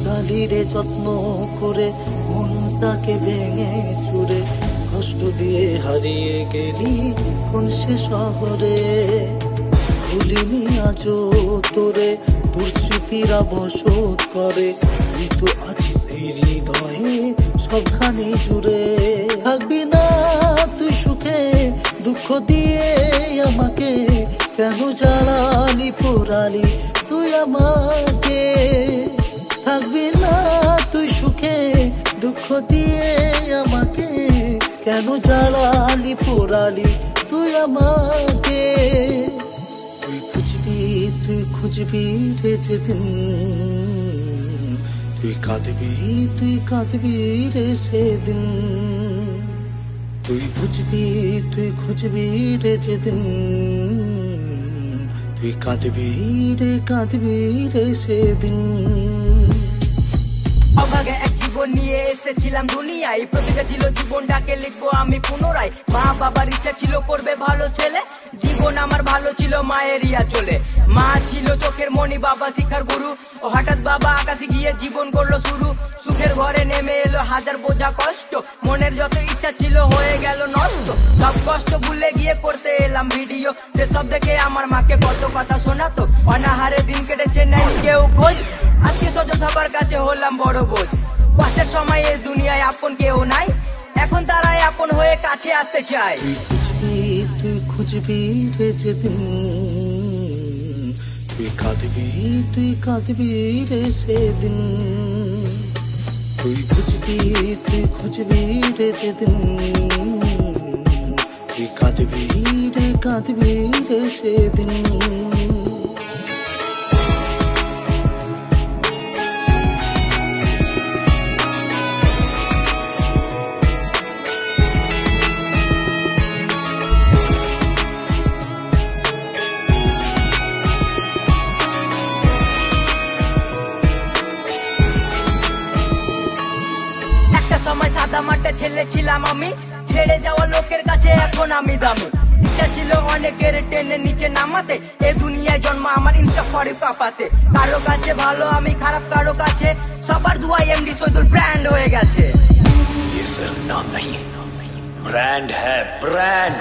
গালিরে যত্ন করে মনটাকে ভেঙে চুরে কষ্ট দিয়ে হারিয়ে গেলি কোন সে শহরে। ভুলিনি আজও তোরে, তোর স্মৃতিরা বসত করে, তুই তো আছিস এই হৃদয়ে সবখানে জুড়ে। থাকবি না তুই সুখে, দুঃখ দিয়ে আমাকে কেন জ্বালালি পোড়ালি তুই আমাকে। থাকবি না তুই সুখে, দুঃখ দিয়ে আমাকে কেন জ্বালালি পোড়ালি তুই আমাকে। তুই খুঁজবি রে যেদিন, তুই কাঁদবি রে সেদিন। তুই খুঁজবি রে যেদিন, তুই কাঁদবি রে সেদিন। অভাগে এক জীবন নিয়ে এসেছিলাম দুনিয়ায়, প্রতিটা ছিল জীবনটাকে লিখবো আমি পুনরায়। মা বাবার ইচ্ছা ছিল করবে ভালো ছেলে, জীবন আমার ভালো ছিল মায়ের ইয়া চলে। মা ছিল চোখের মণি, বাবা শিক্ষার গুরু, ও হঠাৎ বাবা আকাশে গিয়ে জীবন করলো শুরু। সুখের ঘরে নেমে এলো হাজার বোঝা কষ্ট, মনের যত ইচ্ছা ছিল হয়ে গেল নষ্ট। সব কষ্ট ভুলে গিয়ে করতে এলাম ভিডিও, সেসব দেখে আমার মাকে কত কথা শোনাতো। অনাহারে দিন কেটেছে নেই কেউ খোঁজ, আজকে স্বজন সবার কাছে হলাম বড় বোঝ। কষ্টের সময় এই দুনিয়ায় আপন কেউ নাই, এখন তারাই আপন হয়ে কাছে আসতে চায়। তুই খুঁজবি রে যেদিন, তুই কাঁদবি রে সেদিন। তুই খুঁজবি রে যেদিন, তুই কাঁদবি রে সেদিন। সময় সাদা মাঠে ছেলে ছিলাম আমি, ছেড়ে যাওয়া লোকের কাছে এখন আমি দামি। ইচ্ছা ছিল অনেকের টেনে নিচে নামাতে, এ দুনিয়ায় জন্ম আমার ইনস্টা করে পাপাতে। কারো কাছে ভালো আমি খারাপ, কারো কাছে সবার দুয়াই এমডি শহীদুল ব্র্যান্ড হয়ে গেছে। ये सिर्फ नाम नहीं, ब्रांड है ब्रांड।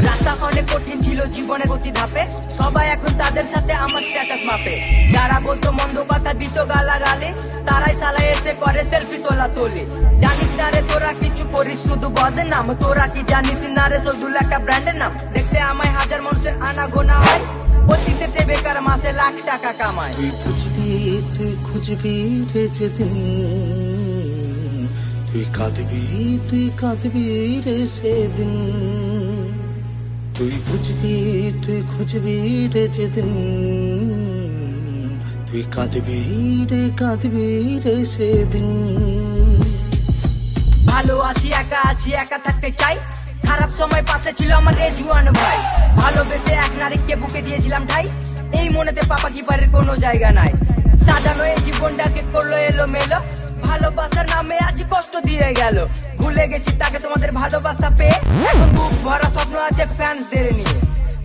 রাস্তা অনেক কঠিন ছিল জীবনের প্রতি ধাপে, সবাই এখন তাদের সাথে আমার স্ট্যাটাস মাপে। যারা বলতো মন্দ কথা দিত গালাগালি, তারাই সালা এসে করে সেলফি তোলা তোলি। জানিস না রে তোরা কিছু করিস শুধু বদনাম, তোরা কি জানিস না রে শহীদুল একটা ব্র্যান্ডের নাম। দেখতে আমায় হাজার মানুষের আনা গোনা হয়, অতীতে সে বেকার মাসে লাখ টাকা কামায়। তুই খুঁজবি রে যেদিন, তুই কাঁদবি রে সেদিন। তুই খুঁজবি রে যেদিন, তুই কাঁদবি রে সেদিন। ভালো আছি একা থাকতে চাই, খারাপ সময় পাশে ছিল আমার রে জুয়ান ভাই। ভালোবেসে এক নারীকে বুকে দিয়েছিলাম ঠাই, এই মনেতে পাপা কিপারের কোনো জায়গা নাই। সাজানো এই জীবনটাকে করলো এলো মেলো, ভালোবাসার নামে আজ কষ্ট দিয়ে গেল। ভুলে গেছি তাকে তোমাদের ভালোবাসা পেয়ে, এখন বুক ভরা স্বপ্ন আছে ফ্যান্সদের নিয়ে।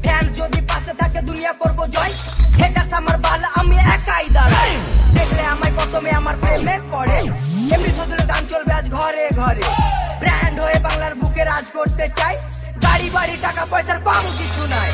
ফ্যান্স যদি পাশে থাকে দুনিয়া করবো জয়, হেটার্স আমার বালা আমি একাই দাঁড়াই। দেখলে আমায় প্রথমে আমার প্রেমে পড়ে, এমনি শহীদুলের গান চলবে আজ ঘরে ঘরে। ব্র্যান্ড হয়ে বাংলার বুকে রাজ করতে চাই, গাড়ি বাড়ি টাকা পয়সার পাবো কিছু নাই।